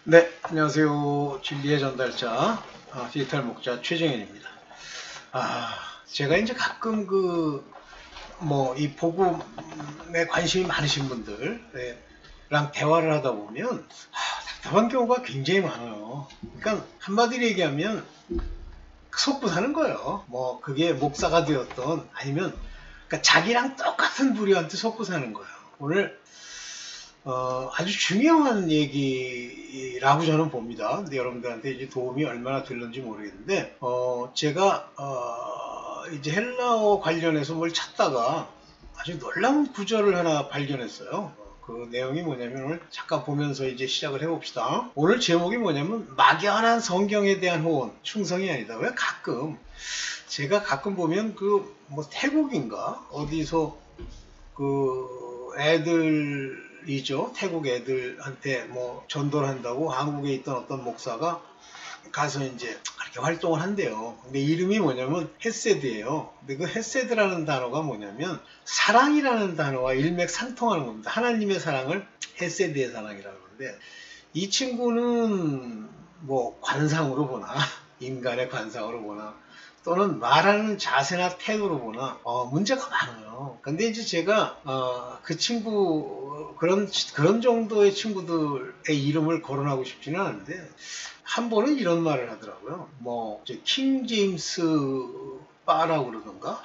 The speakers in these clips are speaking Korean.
네, 안녕하세요. 진리의 전달자, 디지털 목자 최정현입니다. 제가 이제 가끔 이 복음에 관심이 많으신 분들랑 대화를 하다 보면, 답답한 경우가 굉장히 많아요. 그러니까 한마디로 얘기하면, 속고 사는 거예요. 그게 목사가 되었던, 아니면, 그러니까 자기랑 똑같은 부류한테 속고 사는 거예요. 오늘, 아주 중요한 얘기라고 저는 봅니다. 근데 여러분들한테 이제 도움이 얼마나 될는지 모르겠는데, 제가, 이제 헬라어 관련해서 뭘 찾다가 아주 놀라운 구절을 하나 발견했어요. 그 내용이 뭐냐면 오늘 잠깐 보면서 이제 시작을 해봅시다. 오늘 제목이 뭐냐면 막연한 성경에 대한 호언, 충성이 아니다. 왜 제가 가끔 보면 태국인가? 어디서 애들이죠. 태국 애들한테 전도를 한다고 한국에 있던 어떤 목사가 가서 이제 그렇게 활동을 한대요. 근데 이름이 뭐냐면 헤세드예요. 근데 그 헤세드라는 단어가 뭐냐면 사랑이라는 단어와 일맥상통하는 겁니다. 하나님의 사랑을 헤세드의 사랑이라고 하는데, 이 친구는 관상으로 보나 인간의 관상으로 보나 또는 말하는 자세나 태도로 보나 문제가 많아요. 근데 이제 제가 그 친구 그런 정도의 친구들의 이름을 거론하고 싶지는 않은데, 한 번은 이런 말을 하더라고요. 킹 제임스 바라고 그러던가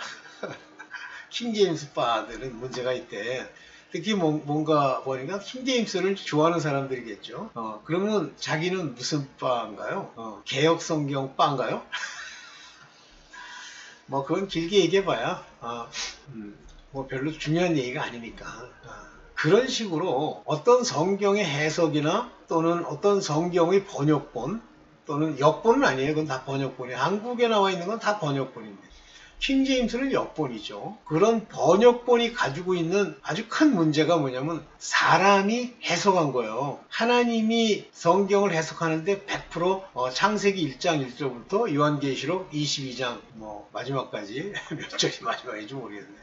킹 제임스 바들은 문제가 있대. 특히 뭔가 보니까 킹 제임스를 좋아하는 사람들이겠죠. 그러면 자기는 무슨 바인가요? 개역 성경 바인가요? 그건 길게 얘기해봐야 별로 중요한 얘기가 아니니까. 그런 식으로 어떤 성경의 해석이나 또는 어떤 성경의 번역본 또는 역본은 아니에요. 그건 다 번역본이에요. 한국에 나와 있는 건 다 번역본입니다. 킹제임스는 역본이죠. 그런 번역본이 가지고 있는 아주 큰 문제가 뭐냐면 사람이 해석한 거예요. 하나님이 성경을 해석하는데 100% 창세기 1장 1절부터 요한계시록 22장 마지막까지 몇 절이 마지막인지 모르겠네.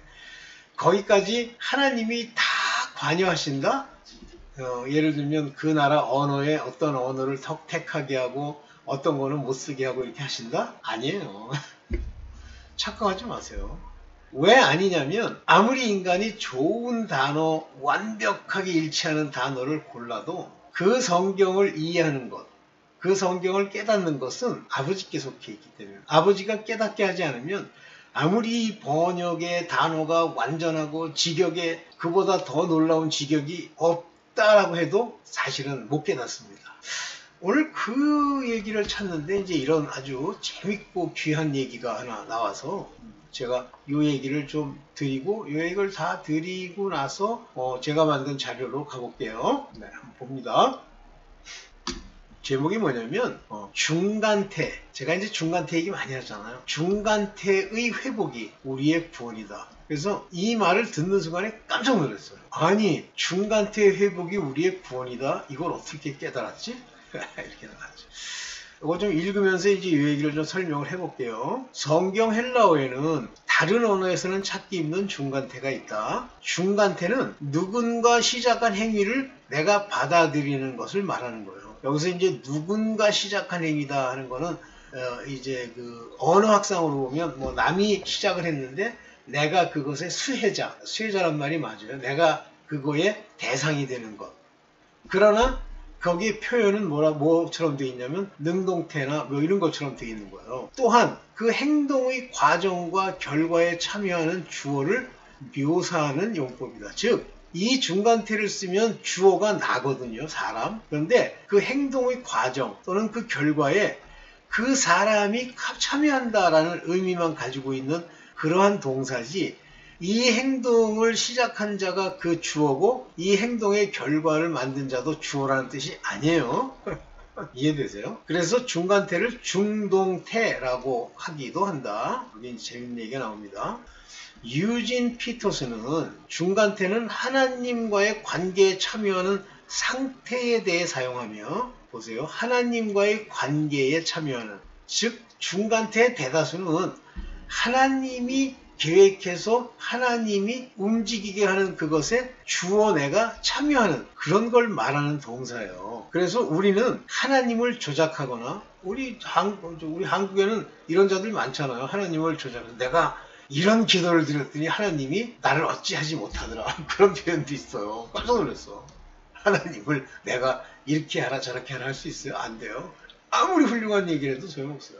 거기까지 하나님이 다 관여하신다? 예를 들면 그 나라 언어에 어떤 언어를 택하게 하고 어떤 거는 못 쓰게 하고 이렇게 하신다? 아니에요. 착각하지 마세요. 왜 아니냐면 아무리 인간이 좋은 단어, 완벽하게 일치하는 단어를 골라도 그 성경을 이해하는 것, 그 성경을 깨닫는 것은 아버지께 속해 있기 때문에, 아버지가 깨닫게 하지 않으면 아무리 번역의 단어가 완전하고 직역에 그보다 더 놀라운 직역이 없다라고 해도 사실은 못 깨닫습니다. 오늘 그 얘기를 찾는데 이제 이런 아주 재밌고 귀한 얘기가 하나 나와서 제가 이 얘기를 좀 드리고, 이 얘기를 다 드리고 나서 제가 만든 자료로 가볼게요. 네, 한번 봅니다. 제목이 뭐냐면 중간태. 제가 이제 중간태 얘기 많이 하잖아요. 중간태의 회복이 우리의 구원이다. 그래서 이 말을 듣는 순간에 깜짝 놀랐어요. 아니, 중간태 회복이 우리의 구원이다. 이걸 어떻게 깨달았지? 이렇게 나왔죠. 이거 좀 읽으면서 이제 이 얘기를 좀 설명을 해볼게요. 성경 헬라어에는 다른 언어에서는 찾기 힘든 중간태가 있다. 중간태는 누군가 시작한 행위를 내가 받아들이는 것을 말하는 거예요. 여기서 이제 누군가 시작한 행위다 하는 거는 이제 그 언어 학상으로 보면 남이 시작을 했는데 내가 그것의 수혜자란 말이 맞아요. 내가 그거의 대상이 되는 것. 그러나 거기 표현은 뭐처럼 되어 있냐면 능동태나 이런 것처럼 되어 있는 거예요. 또한 그 행동의 과정과 결과에 참여하는 주어를 묘사하는 용법이다. 즉, 이 중간태를 쓰면 주어가 나거든요, 사람. 그런데 그 행동의 과정 또는 그 결과에 그 사람이 참여한다라는 의미만 가지고 있는 그러한 동사지, 이 행동을 시작한 자가 그 주어고 이 행동의 결과를 만든 자도 주어라는 뜻이 아니에요. 이해되세요? 그래서 중간태를 중동태라고 하기도 한다. 여기 재밌는 얘기가 나옵니다. 유진 피터스는 중간태는 하나님과의 관계에 참여하는 상태에 대해 사용하며, 보세요. 하나님과의 관계에 참여하는, 즉 중간태의 대다수는 하나님이 계획해서 하나님이 움직이게 하는 그것에 주어 내가 참여하는 그런 걸 말하는 동사예요. 그래서 우리는 하나님을 조작하거나 우리 한국에는 이런 자들 많잖아요. 하나님을 조작해서 내가 이런 기도를 드렸더니 하나님이 나를 어찌하지 못하더라. 그런 표현도 있어요. 깜짝 놀랐어. 하나님을 내가 이렇게 하라 저렇게 하라 할 수 있어요? 안 돼요. 아무리 훌륭한 얘기를 해도 소용없어요.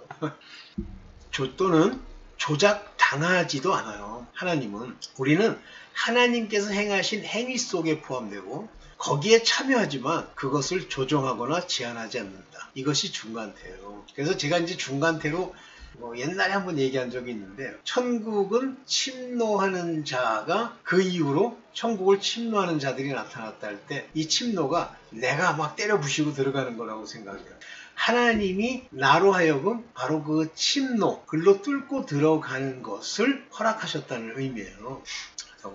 또는 조작당하지도 않아요. 하나님은. 우리는 하나님께서 행하신 행위 속에 포함되고 거기에 참여하지만 그것을 조정하거나 제한하지 않는다. 이것이 중간태예요. 그래서 제가 이제 중간태로 옛날에 한번 얘기한 적이 있는데, 천국은 침노하는 자가 그 이후로 천국을 침노하는 자들이 나타났다 할 때 이 침노가 내가 막 때려 부시고 들어가는 거라고 생각해요. 하나님이 나로 하여금 바로 그 침노, 글로 뚫고 들어가는 것을 허락하셨다는 의미예요.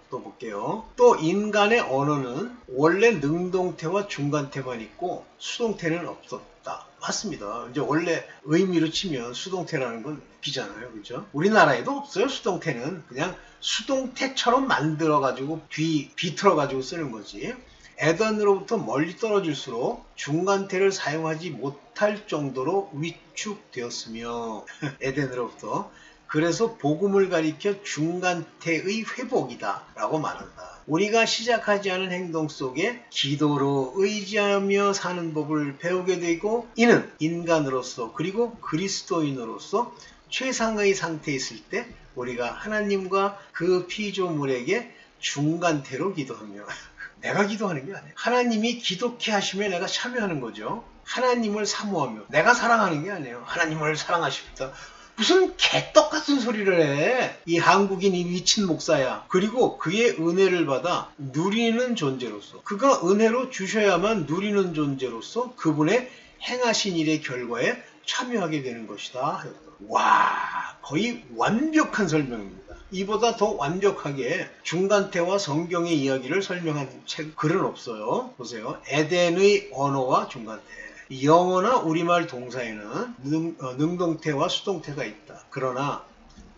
또 볼게요. 또 인간의 언어는 원래 능동태와 중간태만 있고 수동태는 없었다. 맞습니다. 이제 원래 의미로 치면 수동태라는 건 웃기잖아요. 그죠? 우리나라에도 없어요. 수동태는 그냥 수동태처럼 만들어가지고 비틀어가지고 쓰는 거지. 에덴으로부터 멀리 떨어질수록 중간태를 사용하지 못할 정도로 위축되었으며 에덴으로부터 그래서 복음을 가리켜 중간태의 회복이다 라고 말한다. 우리가 시작하지 않은 행동 속에 기도로 의지하며 사는 법을 배우게 되고 이는 인간으로서 그리고 그리스도인으로서 최상의 상태에 있을 때 우리가 하나님과 그 피조물에게 중간태로 기도하며 내가 기도하는 게 아니에요. 하나님이 기도케 하시면 내가 참여하는 거죠. 하나님을 사모하며 내가 사랑하는 게 아니에요. 하나님을 사랑하십니다. 무슨 개떡 같은 소리를 해. 이 한국인 이 미친 목사야. 그리고 그의 은혜를 받아 누리는 존재로서 그가 은혜로 주셔야만 누리는 존재로서 그분의 행하신 일의 결과에 참여하게 되는 것이다. 와, 거의 완벽한 설명입니다. 이보다 더 완벽하게 중간태와 성경의 이야기를 설명한 글은 없어요. 보세요. 에덴의 언어와 중간태. 영어나 우리말 동사에는 능동태와 수동태가 있다. 그러나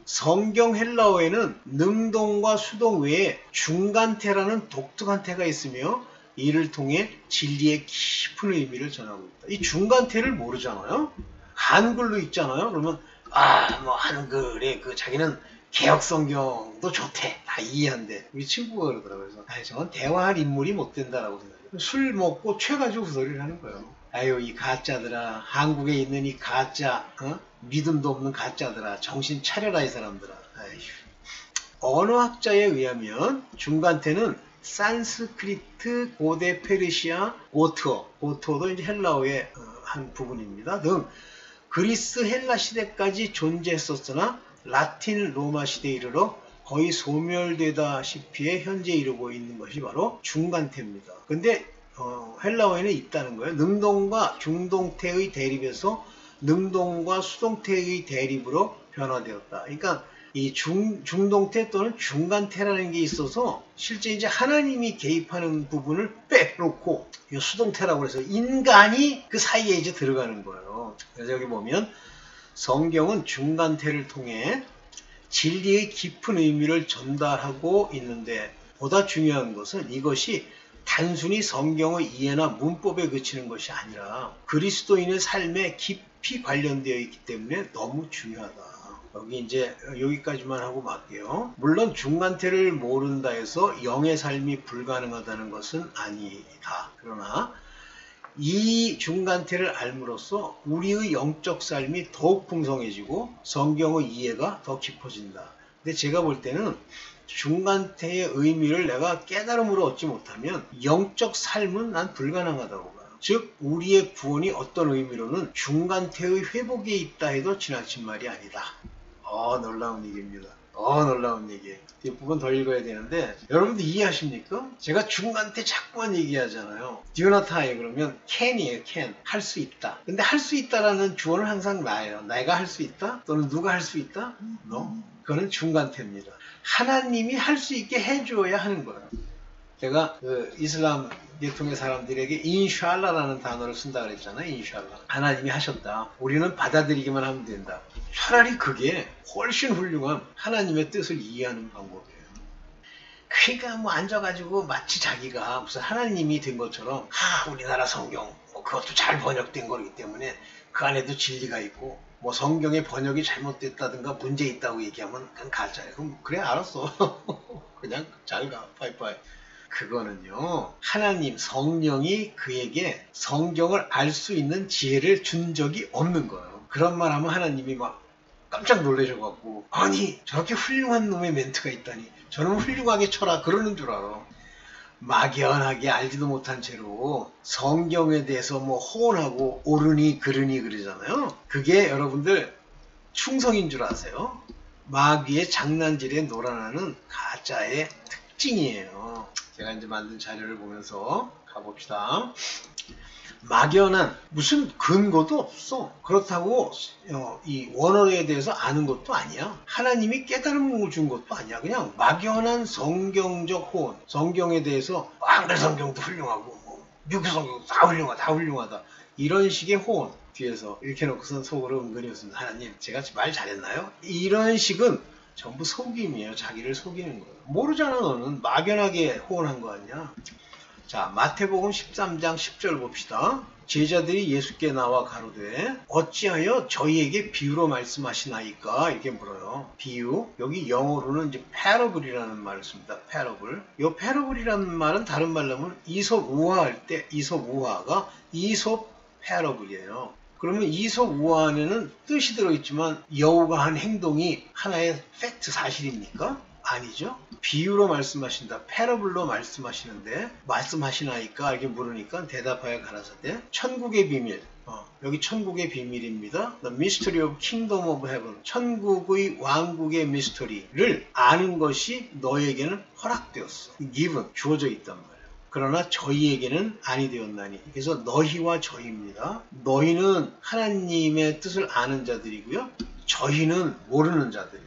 성경 헬라어에는 능동과 수동 외에 중간태라는 독특한 태가 있으며 이를 통해 진리의 깊은 의미를 전하고 있다. 이 중간태를 모르잖아요. 한글로 있잖아요. 그러면 한글에 자기는 개혁성경도 좋대. 다 이해한대. 우리 친구가 그러더라고요. 그래서 저건 대화할 인물이 못 된다라고 생각해요. 술 먹고 취해가지고 그 소리를 하는 거예요. 아유, 이 가짜들아. 한국에 있는 이 가짜, 믿음도 없는 가짜들아. 정신 차려라, 이 사람들아. 아휴. 언어학자에 의하면 중간태는 산스크리트, 고대 페르시아, 고트어도 이제 헬라어의 한 부분입니다. 등 그리스 헬라 시대까지 존재했었으나 라틴 로마 시대에 이르러 거의 소멸되다시피 현재 이르고 있는 것이 바로 중간태입니다. 근데 헬라어에는 있다는 거예요. 능동과 중동태의 대립에서 능동과 수동태의 대립으로 변화되었다. 그러니까 이 중동태 또는 중간태라는 게 있어서 실제 이제 하나님이 개입하는 부분을 빼놓고 이 수동태라고 해서 인간이 그 사이에 이제 들어가는 거예요. 그래서 여기 보면 성경은 중간태를 통해 진리의 깊은 의미를 전달하고 있는데 보다 중요한 것은 이것이 단순히 성경의 이해나 문법에 그치는 것이 아니라 그리스도인의 삶에 깊이 관련되어 있기 때문에 너무 중요하다. 여기 이제 여기까지만 하고 말게요. 물론 중간태를 모른다 해서 영의 삶이 불가능하다는 것은 아니다. 그러나 이 중간태를 알므로써 우리의 영적 삶이 더욱 풍성해지고 성경의 이해가 더 깊어진다. 근데 제가 볼 때는 중간태의 의미를 내가 깨달음으로 얻지 못하면 영적 삶은 난 불가능하다고 봐요. 즉 우리의 구원이 어떤 의미로는 중간태의 회복에 있다 해도 지나친 말이 아니다. 놀라운 얘기입니다. 놀라운 얘기. 뒷부분 더 읽어야 되는데 여러분들 이해하십니까? 제가 중간태 자꾸만 얘기하잖아요. Do not have 그러면 can이에요. can. 할 수 있다. 근데 할 수 있다라는 주어는 항상 나예요. 내가 할 수 있다? 또는 누가 할 수 있다? No. 그거는 중간태입니다. 하나님이 할 수 있게 해줘야 하는 거예요. 제가 그 이슬람 계통의 사람들에게 인샬라라는 단어를 쓴다 그랬잖아요. 인샬라. 하나님이 하셨다. 우리는 받아들이기만 하면 된다. 차라리 그게 훨씬 훌륭한 하나님의 뜻을 이해하는 방법이에요. 그러니까 뭐 앉아가지고 마치 자기가 무슨 하나님이 된 것처럼 우리나라 성경 뭐 그것도 잘 번역된 거기 때문에 그 안에도 진리가 있고 뭐 성경의 번역이 잘못됐다든가 문제 있다고 얘기하면 그건 가짜예요. 그럼 그래 알았어. 그냥 잘 가. 빠이빠이. 그거는요, 하나님 성령이 그에게 성경을 알 수 있는 지혜를 준 적이 없는 거예요. 그런 말 하면 하나님이 막 깜짝 놀라셔갖고, 아니 저렇게 훌륭한 놈의 멘트가 있다니 저놈 훌륭하게 쳐라 그러는 줄 알아. 막연하게 알지도 못한 채로 성경에 대해서 뭐 호언하고 옳으니 그르니 그러잖아요. 그게 여러분들 충성인 줄 아세요? 마귀의 장난질에 놀아나는 가짜의 특징이에요. 제가 이제 만든 자료를 보면서 가봅시다. 막연한 무슨 근거도 없어. 그렇다고 이 원어에 대해서 아는 것도 아니야. 하나님이 깨달음을 준 것도 아니야. 그냥 막연한 성경적 호언. 성경에 대해서 한글 성경도 훌륭하고 뭐 미국 성경도 다 훌륭하다. 이런 식의 호언 뒤에서 이렇게 놓고선 속으로 은근히 웃습니다. 하나님 제가 말 잘했나요? 이런 식은 전부 속임이에요. 자기를 속이는 거예요. 모르잖아 너는. 막연하게 호언한 거 아니야. 자, 마태복음 13장 10절 봅시다. 제자들이 예수께 나와 가로되 어찌하여 저희에게 비유로 말씀하시나이까? 이렇게 물어요. 비유. 여기 영어로는 이제 parable이라는 말을 씁니다. parable. 이 parable이라는 말은 다른 말로 하면 이솝 우화할 때 이솝 우화가 이솝 parable이에요. 그러면 이솝 우화 안에는 뜻이 들어있지만 여우가 한 행동이 하나의 팩트 사실입니까? 아니죠. 비유로 말씀하신다. 패러블로 말씀하시는데 말씀하시나이까? 이렇게 물으니까 대답하여 가라사대 천국의 비밀. 여기 천국의 비밀입니다. The mystery of kingdom of heaven. 천국의 왕국의 미스터리를 아는 것이 너에게는 허락되었어. given. 주어져 있단 말이에요. 그러나 저희에게는 아니 되었나니. 그래서 너희와 저희입니다. 너희는 하나님의 뜻을 아는 자들이고요. 저희는 모르는 자들이에요.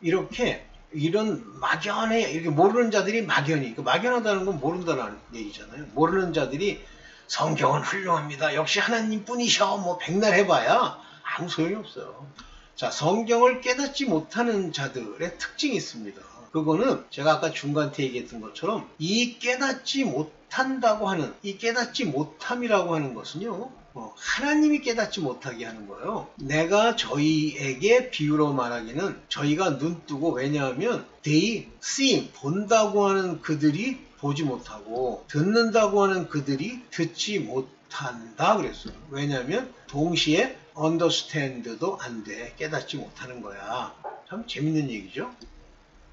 이렇게 이런 막연해 이렇게 모르는 자들이 막연히 그 막연하다는 건 모른다는 얘기잖아요. 모르는 자들이 성경은 훌륭합니다. 역시 하나님뿐이셔. 뭐 백날 해봐야 아무 소용이 없어요. 자, 성경을 깨닫지 못하는 자들의 특징이 있습니다. 그거는 제가 아까 중간때 얘기했던 것처럼 이 깨닫지 못한다고 하는 이 깨닫지 못함이라고 하는 것은요. 하나님이 깨닫지 못하게 하는 거예요. 내가 저희에게 비유로 말하기는 저희가 눈 뜨고 왜냐하면 they see 본다고 하는 그들이 보지 못하고 듣는다고 하는 그들이 듣지 못한다 그랬어요. 왜냐하면 동시에 understand도 안 돼. 깨닫지 못하는 거야. 참 재밌는 얘기죠.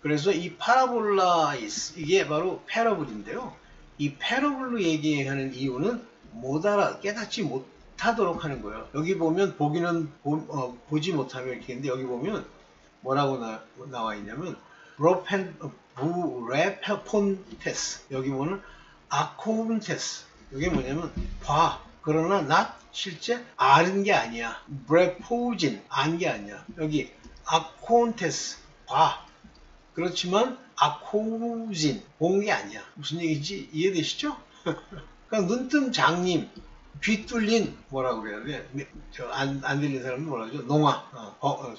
그래서 이 파라볼라 이게 바로 패러블인데요. 이 패러블로 얘기하는 이유는 못 알아 깨닫지 못하도록 하는 거예요. 여기 보면 보기는 보지 못하면 이렇게 있는데 여기 보면 뭐라고 나와 있냐면 브레폰테스 여기 보면 아콘테스 이게 뭐냐면 봐 그러나 not 실제 아는 게 아니야. 브레포진 안 게 아니야. 여기 아콘테스 봐 그렇지만 아코진 본 게 아니야. 무슨 얘기인지 이해되시죠? 그러니까 눈뜬 장님 귀 뚫린 뭐라고 그래야 돼? 안 들리는 사람은 뭐라 그러죠? 농아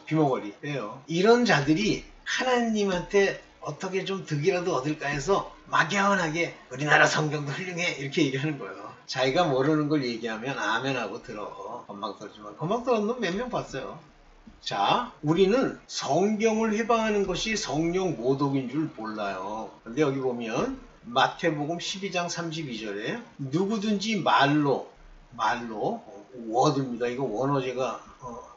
귀머거리예요. 이런 자들이 하나님한테 어떻게 좀 득이라도 얻을까 해서 막연하게 우리나라 성경도 훌륭해 이렇게 얘기하는 거예요. 자기가 모르는 걸 얘기하면 아멘하고 들어. 건방 떨지만 건방 떨는 놈 몇 명 봤어요. 자, 우리는 성경을 회방하는 것이 성령 모독인 줄 몰라요. 근데 여기 보면 마태복음 12장 32절에 누구든지 말로 워드입니다. 이거 원어제가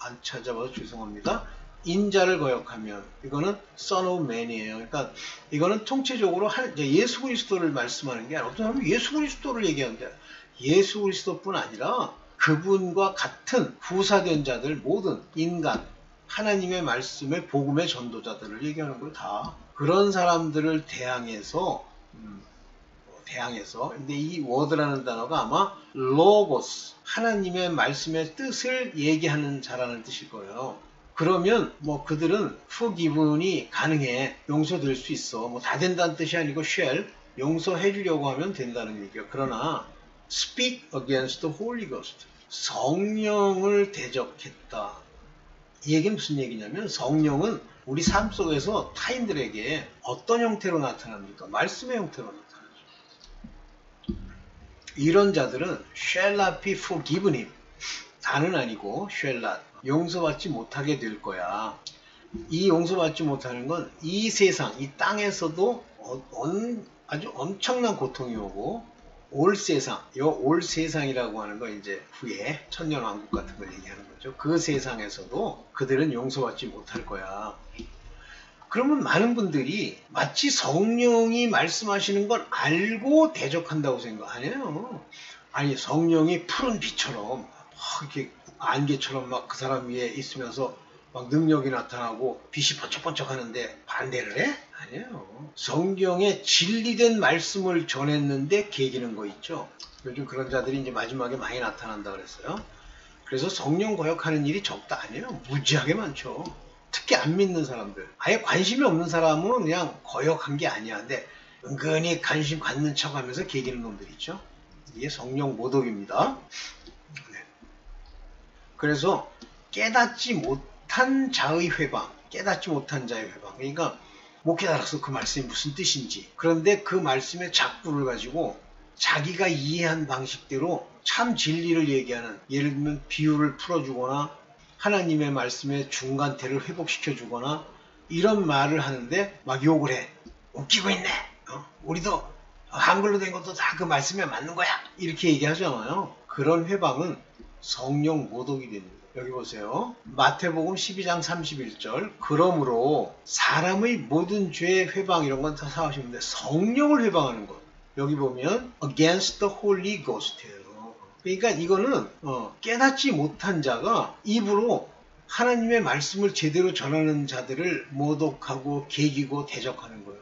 안 찾아봐서 죄송합니다. 인자를 거역하면 이거는 Son of Man이에요. 그러니까 이거는 통체적으로 예수 그리스도를 말씀하는 게 아니라 어떤 사람은 예수 그리스도를 얘기하는데 예수 그리스도뿐 아니라 그분과 같은 후사된 자들 모든 인간 하나님의 말씀의 복음의 전도자들을 얘기하는 걸 다 그런 사람들을 대항해서 근데 이 워드라는 단어가 아마 로고스 하나님의 말씀의 뜻을 얘기하는 자라는 뜻일 거예요. 그러면 뭐 그들은 forgive이 가능해 용서될 수 있어 뭐 다 된다는 뜻이 아니고 shall 용서해 주려고 하면 된다는 얘기예요. 그러나 speak against the Holy Ghost. 성령을 대적했다. 이 얘기는 무슨 얘기냐면 성령은 우리 삶 속에서 타인들에게 어떤 형태로 나타납니까? 말씀의 형태로 나타나죠. 이런 자들은 shall not be forgiven him. 다는 아니고 shall not. 용서받지 못하게 될 거야. 이 용서받지 못하는 건 이 세상, 이 땅에서도 아주 엄청난 고통이 오고 올 세상, 올 세상이라고 하는 거 이제 후에 천년왕국 같은 걸 얘기하는 거죠. 그 세상에서도 그들은 용서받지 못할 거야. 그러면 많은 분들이 마치 성령이 말씀하시는 걸 알고 대적한다고 생각 안 해요. 아니 성령이 푸른 빛처럼 이렇게 안개처럼 막 그 사람 위에 있으면서 막 능력이 나타나고 빛이 번쩍번쩍 하는데 반대를 해? 아니에요. 성경에 진리된 말씀을 전했는데 개기는 거 있죠. 요즘 그런 자들이 이제 마지막에 많이 나타난다 그랬어요. 그래서 성령 거역하는 일이 적다 아니에요. 무지하게 많죠. 특히 안 믿는 사람들. 아예 관심이 없는 사람은 그냥 거역한 게 아니야. 근데 은근히 관심 갖는 척 하면서 개기는 놈들 있죠. 이게 성령 모독입니다. 네. 그래서 깨닫지 못한 자의 회방, 깨닫지 못한 자의 회방. 그러니까 못 깨달아서 그 말씀이 무슨 뜻인지. 그런데 그 말씀의 작부를 가지고 자기가 이해한 방식대로 참 진리를 얘기하는, 예를 들면 비유를 풀어주거나 하나님의 말씀의 중간태를 회복시켜주거나 이런 말을 하는데 막 욕을 해. 웃기고 있네. 우리도 한글로 된 것도 다 그 말씀에 맞는 거야. 이렇게 얘기하잖아요. 그런 회방은 성령 모독이 됩니다. 여기 보세요. 마태복음 12장 31절. 그러므로 사람의 모든 죄의 회방 이런 건 다 사하시는데 성령을 회방하는 것. 여기 보면 against the Holy Ghost예요. 그러니까 이거는 깨닫지 못한 자가 입으로 하나님의 말씀을 제대로 전하는 자들을 모독하고 개기고 대적하는 거예요.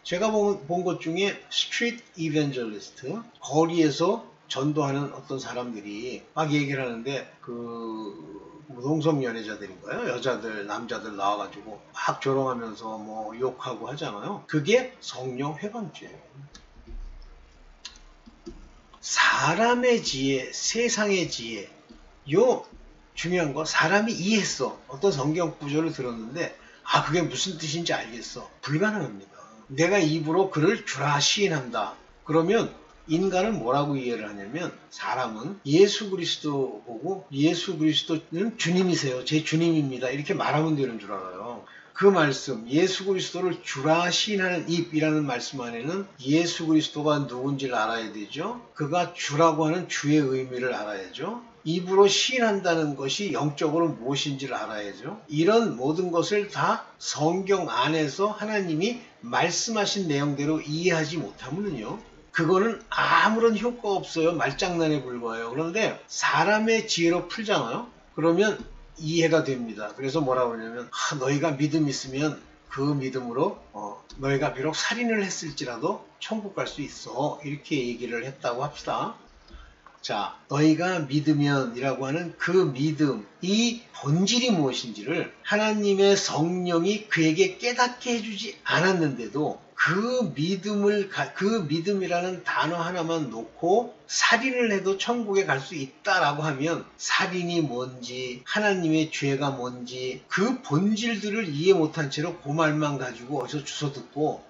제가 본 것 중에 스트리트 이벤젤리스트, 거리에서 전도하는 어떤 사람들이 막 얘기를 하는데 그 동성 연애자들인가요? 여자들, 남자들 나와가지고 막 조롱하면서 뭐 욕하고 하잖아요. 그게 성령 회방죄예요. 사람의 지혜, 세상의 지혜. 요 중요한 거 사람이 이해했어. 어떤 성경 구절을 들었는데 그게 무슨 뜻인지 알겠어. 불가능합니다. 내가 입으로 그를 주라 시인한다. 그러면 인간은 뭐라고 이해를 하냐면 사람은 예수 그리스도 보고 예수 그리스도는 주님이세요. 제 주님입니다. 이렇게 말하면 되는 줄 알아요. 그 말씀, 예수 그리스도를 주라 시인하는 입이라는 말씀 안에는 예수 그리스도가 누군지를 알아야 되죠. 그가 주라고 하는 주의 의미를 알아야죠. 입으로 시인한다는 것이 영적으로 무엇인지를 알아야죠. 이런 모든 것을 다 성경 안에서 하나님이 말씀하신 내용대로 이해하지 못하면요. 그거는 아무런 효과가 없어요. 말장난에 불과해요. 그런데 사람의 지혜로 풀잖아요. 그러면 이해가 됩니다. 그래서 뭐라고 그러냐면 너희가 믿음 있으면 그 믿음으로 너희가 비록 살인을 했을지라도 천국 갈 수 있어. 이렇게 얘기를 했다고 합시다. 자, 너희가 믿으면 이라고 하는 그 믿음, 이 본질이 무엇인지를 하나님의 성령이 그에게 깨닫게 해주지 않았는데도 그 믿음이라는 단어 하나만 놓고 살인을 해도 천국에 갈 수 있다라고 하면 살인이 뭔지, 하나님의 죄가 뭔지 그 본질들을 이해 못한 채로 그 말만 가지고 어디서 주워 듣고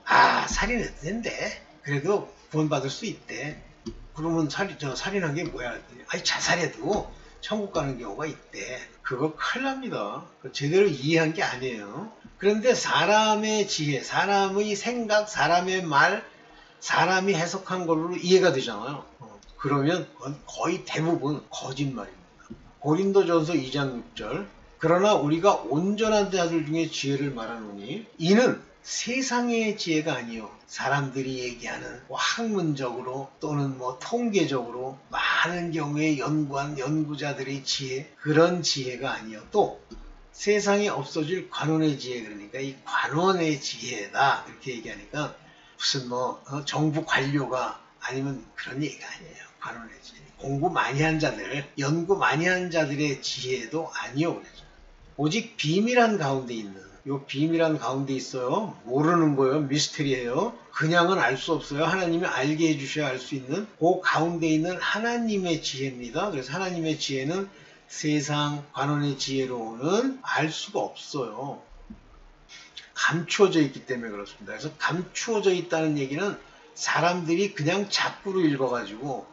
살인해도 된대. 그래도 구원받을 수 있대. 그러면 살인한 게 뭐야? 자살해도 천국 가는 경우가 있대. 그거 큰일 납니다. 제대로 이해한 게 아니에요. 그런데 사람의 지혜, 사람의 생각, 사람의 말, 사람이 해석한 걸로 이해가 되잖아요. 그러면 거의 대부분 거짓말입니다. 고린도전서 2장 6절. 그러나 우리가 온전한 자들 중에 지혜를 말하노니 이는 세상의 지혜가 아니요 사람들이 얘기하는 학문적으로 또는 통계적으로 많은 경우에 연구한 연구자들의 지혜, 그런 지혜가 아니요 또 세상에 없어질 관원의 지혜, 그러니까 이 관원의 지혜다 이렇게 얘기하니까 무슨 정부 관료가 아니면 그런 얘기가 아니에요. 관원의 지혜, 공부 많이 한 자들, 연구 많이 한 자들의 지혜도 아니요. 그래서 오직 비밀한 가운데 있는 요 비밀한 가운데 있어요. 모르는 거예요. 미스테리예요. 그냥은 알 수 없어요. 하나님이 알게 해주셔야 알 수 있는 그 가운데 있는 하나님의 지혜입니다. 그래서 하나님의 지혜는 세상 관원의 지혜로는 알 수가 없어요. 감추어져 있기 때문에 그렇습니다. 그래서 감추어져 있다는 얘기는 사람들이 그냥 자꾸로 읽어가지고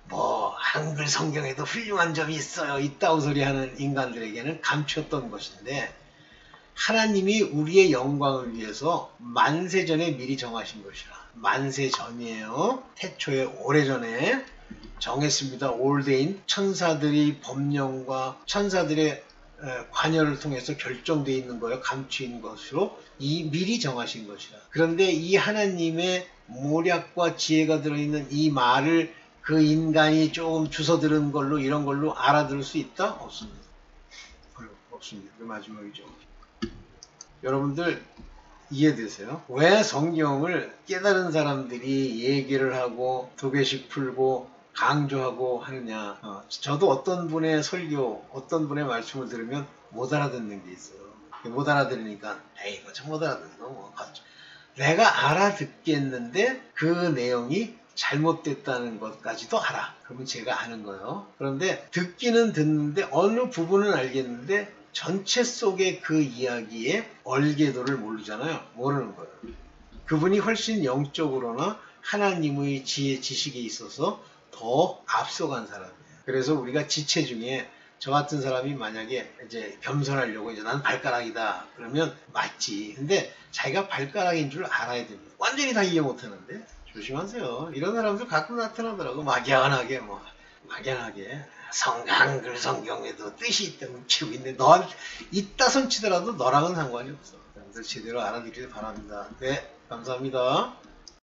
뭐 한글 성경에도 훌륭한 점이 있어요. 있다고 소리하는 인간들에게는 감추었던 것인데 하나님이 우리의 영광을 위해서 만세전에 미리 정하신 것이라. 만세전이에요. 태초에 오래전에 정했습니다. 올데인 천사들이 법령과 천사들의 관여를 통해서 결정되어 있는 거예요. 감추인 것으로 미리 정하신 것이라. 그런데 이 하나님의 모략과 지혜가 들어있는 이 말을 그 인간이 조금 주워 들은 걸로 이런 걸로 알아들을 수 있다? 없습니다. 없습니다. 그 마지막이죠. 여러분들 이해되세요? 왜 성경을 깨달은 사람들이 얘기를 하고 두 개씩 풀고 강조하고 하느냐. 저도 어떤 분의 설교, 어떤 분의 말씀을 들으면 못 알아듣는 게 있어요. 못 알아들으니까 에이 이거 참 못 알아듣는 거 뭐. 내가 알아듣겠는데 그 내용이 잘못됐다는 것까지도 알아. 그러면 제가 아는 거예요. 그런데 듣기는 듣는데 어느 부분은 알겠는데 전체 속의 그 이야기의 얼개도를 모르잖아요. 모르는 거예요. 그분이 훨씬 영적으로나 하나님의 지혜 지식에 있어서 더 앞서간 사람이에요. 그래서 우리가 지체 중에 저 같은 사람이 만약에 이제 겸손하려고 이제 난 발가락이다 그러면 맞지. 근데 자기가 발가락인 줄 알아야 됩니다. 완전히 다 이해 못하는데 조심하세요. 이런 사람들 가끔 나타나더라고. 막연하게 막연하게 한글 성경에도 뜻이 있다고 치고 있는데 너한테 있다 손치더라도 너랑은 상관이 없어. 여러분들 제대로 알아듣길 바랍니다. 네, 감사합니다.